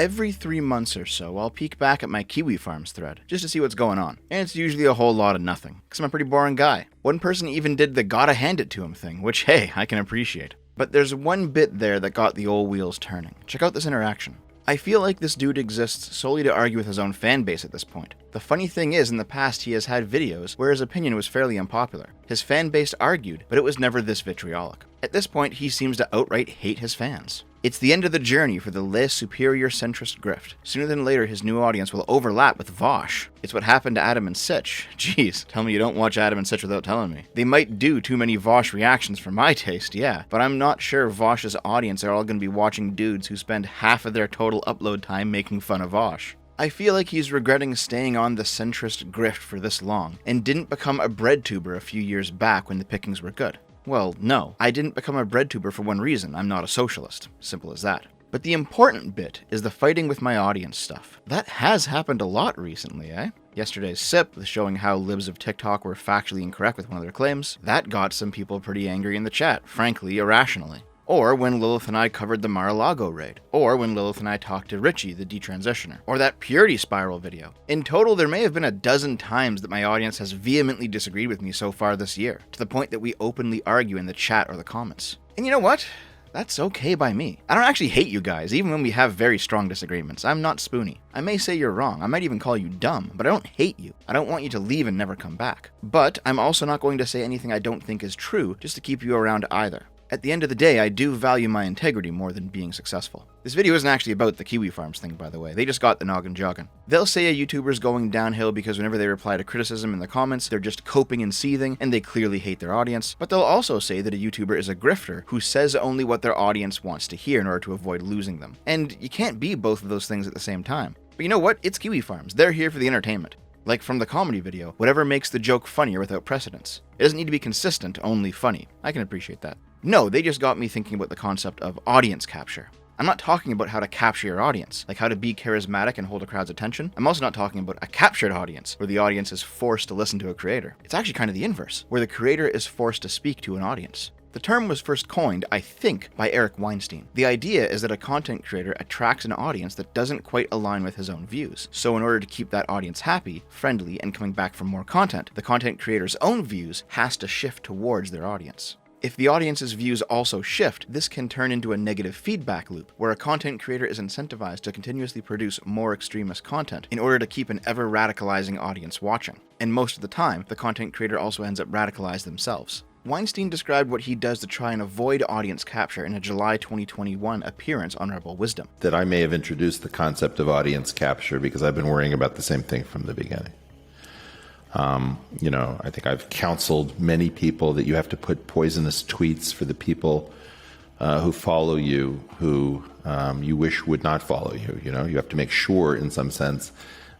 Every 3 months or so, I'll peek back at my Kiwi Farms thread, just to see what's going on. And it's usually a whole lot of nothing, because I'm a pretty boring guy. One person even did the gotta hand it to him thing, which hey, I can appreciate. But there's one bit there that got the old wheels turning. Check out this interaction. I feel like this dude exists solely to argue with his own fan base at this point. The funny thing is, in the past he has had videos where his opinion was fairly unpopular. His fan base argued, but it was never this vitriolic. At this point, he seems to outright hate his fans. It's the end of the journey for the les superior centrist grift. Sooner than later, his new audience will overlap with Vosh. It's what happened to Adam and Sitch. Jeez, tell me you don't watch Adam and Sitch without telling me. They might do too many Vosh reactions for my taste, yeah, but I'm not sure Vosh's audience are all going to be watching dudes who spend half of their total upload time making fun of Vosh. I feel like he's regretting staying on the centrist grift for this long, and didn't become a bread tuber a few years back when the pickings were good. Well, no, I didn't become a bread tuber for one reason: I'm not a socialist. Simple as that. But the important bit is the fighting with my audience stuff. That has happened a lot recently, eh? Yesterday's SIP, showing how libs of TikTok were factually incorrect with one of their claims, that got some people pretty angry in the chat, frankly, irrationally. Or when Lilith and I covered the Mar-a-Lago raid. Or when Lilith and I talked to Richie, the detransitioner. Or that Purity Spiral video. In total, there may have been a dozen times that my audience has vehemently disagreed with me so far this year, to the point that we openly argue in the chat or the comments. And you know what? That's okay by me. I don't actually hate you guys, even when we have very strong disagreements. I'm not spoony. I may say you're wrong, I might even call you dumb, but I don't hate you. I don't want you to leave and never come back. But I'm also not going to say anything I don't think is true, just to keep you around either. At the end of the day, I do value my integrity more than being successful. This video isn't actually about the Kiwi Farms thing, by the way. They just got the noggin jogging. They'll say a YouTuber's going downhill because whenever they reply to criticism in the comments, they're just coping and seething, and they clearly hate their audience. But they'll also say that a YouTuber is a grifter who says only what their audience wants to hear in order to avoid losing them. And you can't be both of those things at the same time. But you know what? It's Kiwi Farms. They're here for the entertainment. Like from the comedy video, whatever makes the joke funnier without precedence. It doesn't need to be consistent, only funny. I can appreciate that. No, they just got me thinking about the concept of audience capture. I'm not talking about how to capture your audience, like how to be charismatic and hold a crowd's attention. I'm also not talking about a captured audience, where the audience is forced to listen to a creator. It's actually kind of the inverse, where the creator is forced to speak to an audience. The term was first coined, I think, by Eric Weinstein. The idea is that a content creator attracts an audience that doesn't quite align with his own views. So in order to keep that audience happy, friendly, and coming back for more content, the content creator's own views has to shift towards their audience. If the audience's views also shift, this can turn into a negative feedback loop, where a content creator is incentivized to continuously produce more extremist content in order to keep an ever-radicalizing audience watching. And most of the time, the content creator also ends up radicalized themselves. Weinstein described what he does to try and avoid audience capture in a July 2021 appearance on Rebel Wisdom. That I may have introduced the concept of audience capture because I've been worrying about the same thing from the beginning. I think I've counseled many people that you have to put poisonous tweets for the people who follow you, who you wish would not follow you. You have to make sure, in some sense,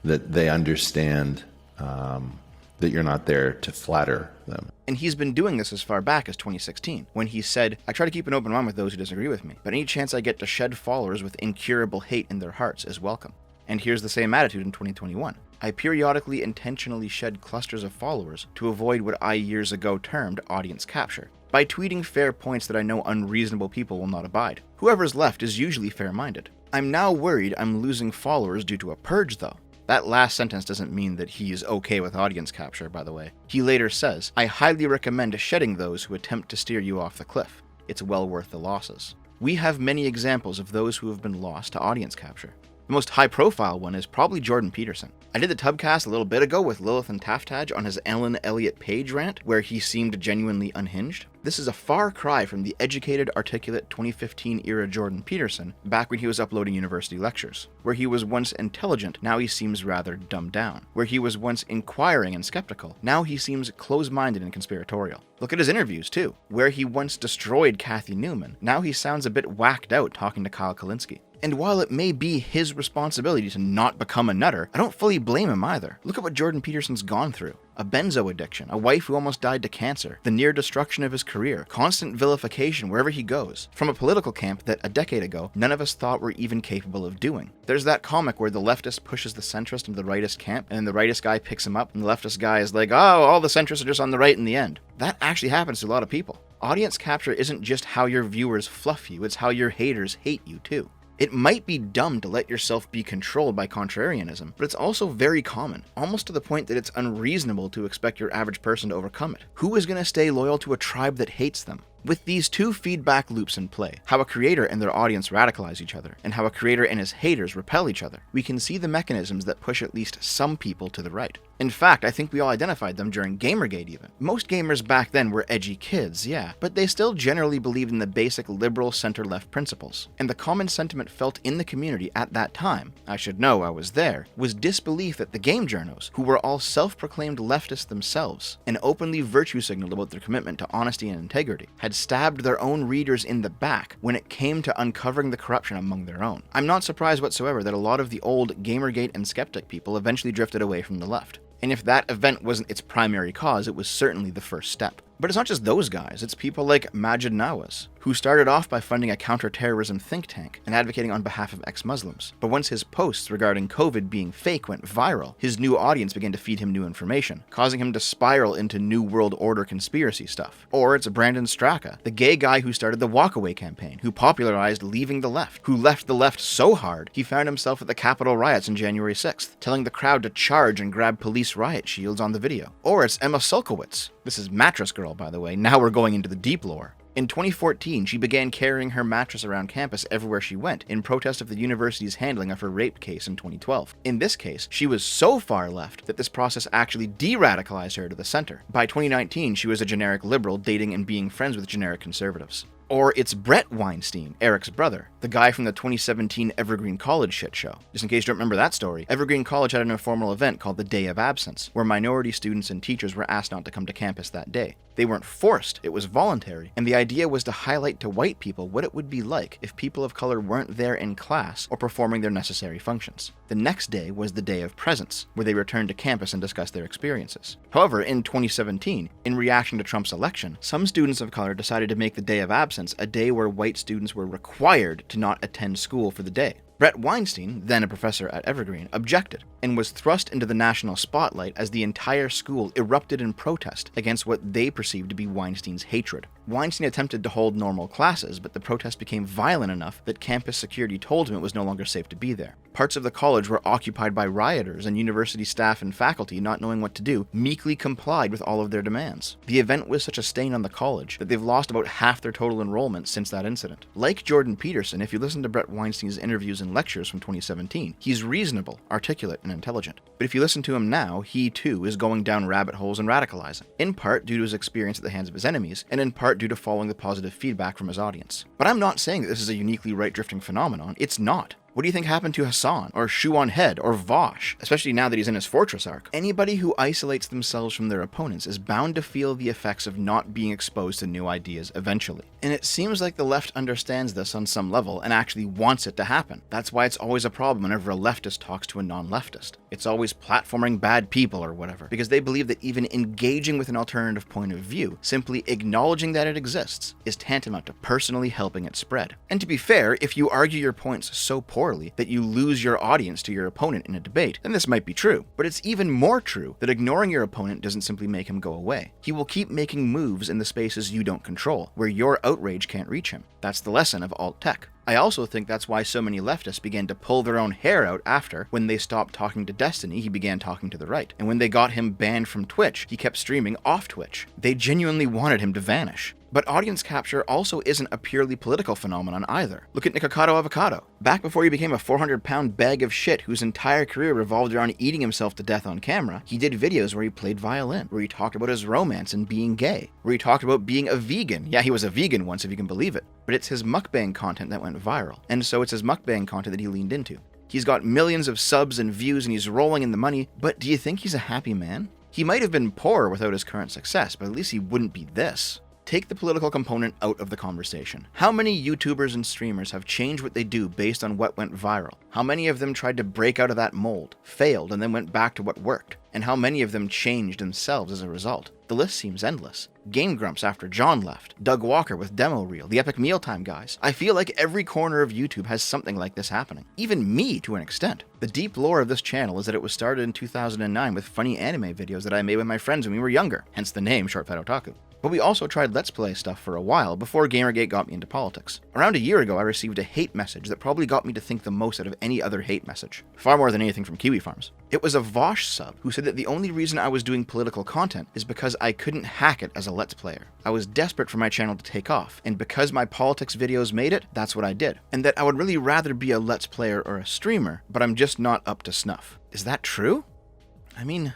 that they understand that you're not there to flatter them. And he's been doing this as far back as 2016, when he said, I try to keep an open mind with those who disagree with me, but any chance I get to shed followers with incurable hate in their hearts is welcome. And here's the same attitude in 2021. I periodically intentionally shed clusters of followers to avoid what I years ago termed audience capture, by tweeting fair points that I know unreasonable people will not abide. Whoever's left is usually fair-minded. I'm now worried I'm losing followers due to a purge, though. That last sentence doesn't mean that he's okay with audience capture, by the way. He later says, I highly recommend shedding those who attempt to steer you off the cliff. It's well worth the losses. We have many examples of those who have been lost to audience capture. The most high-profile one is probably Jordan Peterson. I did the Tubcast a little bit ago with Lilith and Taftaj on his Ellen Elliott Page rant, where he seemed genuinely unhinged. This is a far cry from the educated, articulate 2015-era Jordan Peterson, back when he was uploading university lectures. Where he was once intelligent, now he seems rather dumbed down. Where he was once inquiring and skeptical, now he seems close-minded and conspiratorial. Look at his interviews, too. Where he once destroyed Kathy Newman, now he sounds a bit whacked out talking to Kyle Kalinske. And while it may be his responsibility to not become a nutter, I don't fully blame him either. Look at what Jordan Peterson's gone through. A benzo addiction, a wife who almost died to cancer, the near destruction of his career, constant vilification wherever he goes, from a political camp that a decade ago none of us thought were even capable of doing. There's that comic where the leftist pushes the centrist into the rightist camp, and then the rightist guy picks him up, and the leftist guy is like, oh, all the centrists are just on the right in the end. That actually happens to a lot of people. Audience capture isn't just how your viewers fluff you, it's how your haters hate you too. It might be dumb to let yourself be controlled by contrarianism, but it's also very common, almost to the point that it's unreasonable to expect your average person to overcome it. Who is going to stay loyal to a tribe that hates them? With these two feedback loops in play, how a creator and their audience radicalize each other, and how a creator and his haters repel each other, we can see the mechanisms that push at least some people to the right. In fact, I think we all identified them during Gamergate even. Most gamers back then were edgy kids, yeah, but they still generally believed in the basic liberal center-left principles. And the common sentiment felt in the community at that time, I should know I was there, was disbelief that the game journos, who were all self-proclaimed leftists themselves, and openly virtue signaled about their commitment to honesty and integrity, had stabbed their own readers in the back when it came to uncovering the corruption among their own. I'm not surprised whatsoever that a lot of the old Gamergate and Skeptic people eventually drifted away from the left. And if that event wasn't its primary cause, it was certainly the first step. But it's not just those guys, it's people like Majid Nawaz, who started off by funding a counter-terrorism think tank and advocating on behalf of ex-Muslims. But once his posts regarding COVID being fake went viral, his new audience began to feed him new information, causing him to spiral into New World Order conspiracy stuff. Or it's Brandon Straka, the gay guy who started the Walkaway campaign, who popularized leaving the left, who left the left so hard he found himself at the Capitol riots on January 6th, telling the crowd to charge and grab police riot shields on the video. Or it's Emma Sulkowicz. This is Mattress Girl, by the way. Now we're going into the deep lore. In 2014, she began carrying her mattress around campus everywhere she went, in protest of the university's handling of her rape case in 2012. In this case, she was so far left that this process actually de-radicalized her to the center. By 2019, she was a generic liberal dating and being friends with generic conservatives. Or it's Brett Weinstein, Eric's brother, the guy from the 2017 Evergreen College shit show. Just in case you don't remember that story, Evergreen College had an informal event called the Day of Absence, where minority students and teachers were asked not to come to campus that day. They weren't forced, it was voluntary, and the idea was to highlight to white people what it would be like if people of color weren't there in class or performing their necessary functions. The next day was the Day of Presence, where they returned to campus and discussed their experiences. However, in 2017, in reaction to Trump's election, some students of color decided to make the Day of Absence a day where white students were required to not attend school for the day. Brett Weinstein, then a professor at Evergreen, objected, and was thrust into the national spotlight as the entire school erupted in protest against what they perceived to be Weinstein's hatred. Weinstein attempted to hold normal classes, but the protest became violent enough that campus security told him it was no longer safe to be there. Parts of the college were occupied by rioters, and university staff and faculty, not knowing what to do, meekly complied with all of their demands. The event was such a stain on the college that they've lost about half their total enrollment since that incident. Like Jordan Peterson, if you listen to Brett Weinstein's interviews and lectures from 2017, he's reasonable, articulate, and intelligent. But if you listen to him now, he too is going down rabbit holes and radicalizing, in part due to his experience at the hands of his enemies, and in part due to following the positive feedback from his audience. But I'm not saying that this is a uniquely right-drifting phenomenon. It's not. What do you think happened to Hassan, or Shoe on Head, or Vosh, especially now that he's in his Fortress arc? Anybody who isolates themselves from their opponents is bound to feel the effects of not being exposed to new ideas eventually. And it seems like the left understands this on some level and actually wants it to happen. That's why it's always a problem whenever a leftist talks to a non-leftist. It's always platforming bad people or whatever, because they believe that even engaging with an alternative point of view, simply acknowledging that it exists, is tantamount to personally helping it spread. And to be fair, if you argue your points so poorly that you lose your audience to your opponent in a debate, then this might be true. But it's even more true that ignoring your opponent doesn't simply make him go away. He will keep making moves in the spaces you don't control, where your outrage can't reach him. That's the lesson of alt-tech. I also think that's why so many leftists began to pull their own hair out after, when they stopped talking to Destiny, he began talking to the right. And when they got him banned from Twitch, he kept streaming off Twitch. They genuinely wanted him to vanish. But audience capture also isn't a purely political phenomenon either. Look at Nikocado Avocado. Back before he became a 400-pound bag of shit whose entire career revolved around eating himself to death on camera, he did videos where he played violin, where he talked about his romance and being gay, where he talked about being a vegan. Yeah, he was a vegan once, if you can believe it. But it's his mukbang content that went viral, and so it's his mukbang content that he leaned into. He's got millions of subs and views and he's rolling in the money, but do you think he's a happy man? He might have been poor without his current success, but at least he wouldn't be this. Take the political component out of the conversation. How many YouTubers and streamers have changed what they do based on what went viral? How many of them tried to break out of that mold, failed, and then went back to what worked? And how many of them changed themselves as a result? The list seems endless. Game Grumps after John left, Doug Walker with Demo Reel, the Epic Mealtime guys. I feel like every corner of YouTube has something like this happening. Even me, to an extent. The deep lore of this channel is that it was started in 2009 with funny anime videos that I made with my friends when we were younger, hence the name Short Fat Otaku. But we also tried Let's Play stuff for a while before Gamergate got me into politics. Around a year ago, I received a hate message that probably got me to think the most out of any other hate message. Far more than anything from Kiwi Farms. It was a Vosh sub who said that the only reason I was doing political content is because I couldn't hack it as a Let's Player. I was desperate for my channel to take off, and because my politics videos made it, that's what I did. And that I would really rather be a Let's Player or a streamer, but I'm just not up to snuff. Is that true? I mean,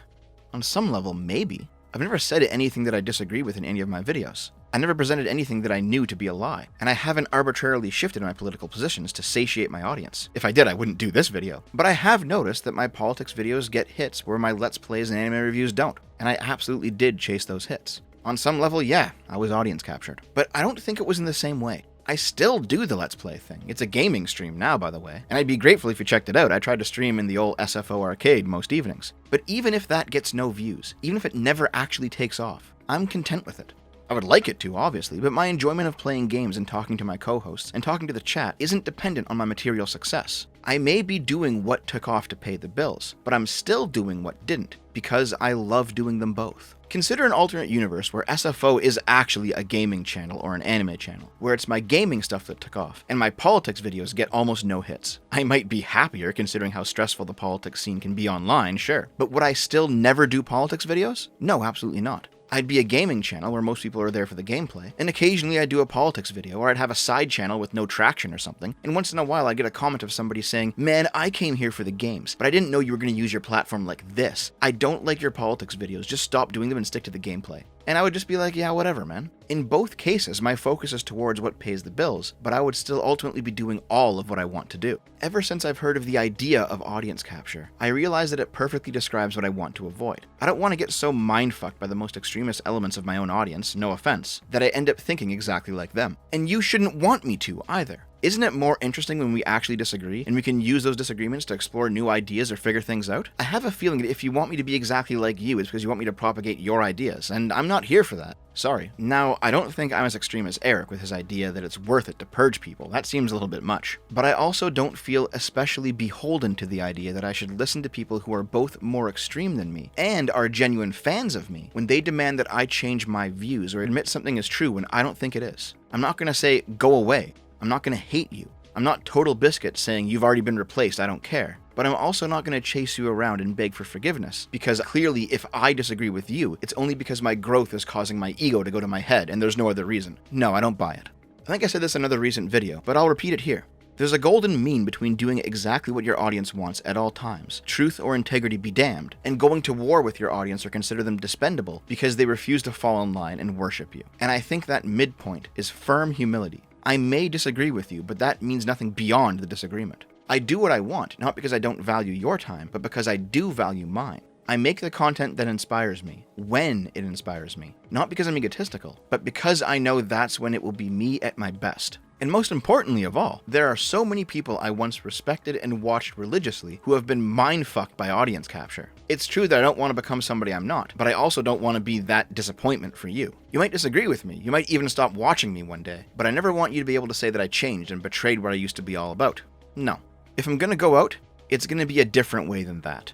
on some level, maybe. I've never said anything that I disagree with in any of my videos. I never presented anything that I knew to be a lie, and I haven't arbitrarily shifted my political positions to satiate my audience. If I did, I wouldn't do this video. But I have noticed that my politics videos get hits where my Let's Plays and anime reviews don't, and I absolutely did chase those hits. On some level, yeah, I was audience captured. But I don't think it was in the same way. I still do the Let's Play thing. It's a gaming stream now, by the way, and I'd be grateful if you checked it out. I tried to stream in the old SFO arcade most evenings. But even if that gets no views, even if it never actually takes off, I'm content with it. I would like it to, obviously, but my enjoyment of playing games and talking to my co-hosts and talking to the chat isn't dependent on my material success. I may be doing what took off to pay the bills, but I'm still doing what didn't, because I love doing them both. Consider an alternate universe where SFO is actually a gaming channel or an anime channel, where it's my gaming stuff that took off, and my politics videos get almost no hits. I might be happier considering how stressful the politics scene can be online, sure, but would I still never do politics videos? No, absolutely not. I'd be a gaming channel where most people are there for the gameplay, and occasionally I'd do a politics video, or I'd have a side channel with no traction or something, and once in a while I'd get a comment of somebody saying, "Man, I came here for the games, but I didn't know you were going to use your platform like this. I don't like your politics videos, just stop doing them and stick to the gameplay." And I would just be like, yeah, whatever, man. In both cases, my focus is towards what pays the bills, but I would still ultimately be doing all of what I want to do. Ever since I've heard of the idea of audience capture, I realize that it perfectly describes what I want to avoid. I don't want to get so mindfucked by the most extremist elements of my own audience, no offense, that I end up thinking exactly like them. And you shouldn't want me to, either. Isn't it more interesting when we actually disagree, and we can use those disagreements to explore new ideas or figure things out? I have a feeling that if you want me to be exactly like you, it's because you want me to propagate your ideas, and I'm not here for that. Sorry. Now, I don't think I'm as extreme as Eric with his idea that it's worth it to purge people. That seems a little bit much. But I also don't feel especially beholden to the idea that I should listen to people who are both more extreme than me and are genuine fans of me when they demand that I change my views or admit something is true when I don't think it is. I'm not going to say, go away. I'm not going to hate you. I'm not Total Biscuit saying you've already been replaced, I don't care. But I'm also not going to chase you around and beg for forgiveness, because clearly if I disagree with you, it's only because my growth is causing my ego to go to my head and there's no other reason. No, I don't buy it. I think I said this in another recent video, but I'll repeat it here. There's a golden mean between doing exactly what your audience wants at all times, truth or integrity be damned, and going to war with your audience or consider them dispendable because they refuse to fall in line and worship you. And I think that midpoint is firm humility. I may disagree with you, but that means nothing beyond the disagreement. I do what I want, not because I don't value your time, but because I do value mine. I make the content that inspires me, when it inspires me. Not because I'm egotistical, but because I know that's when it will be me at my best. And most importantly of all, there are so many people I once respected and watched religiously who have been mind-fucked by audience capture. It's true that I don't want to become somebody I'm not, but I also don't want to be that disappointment for you. You might disagree with me, you might even stop watching me one day, but I never want you to be able to say that I changed and betrayed what I used to be all about. No. If I'm gonna go out, it's gonna be a different way than that.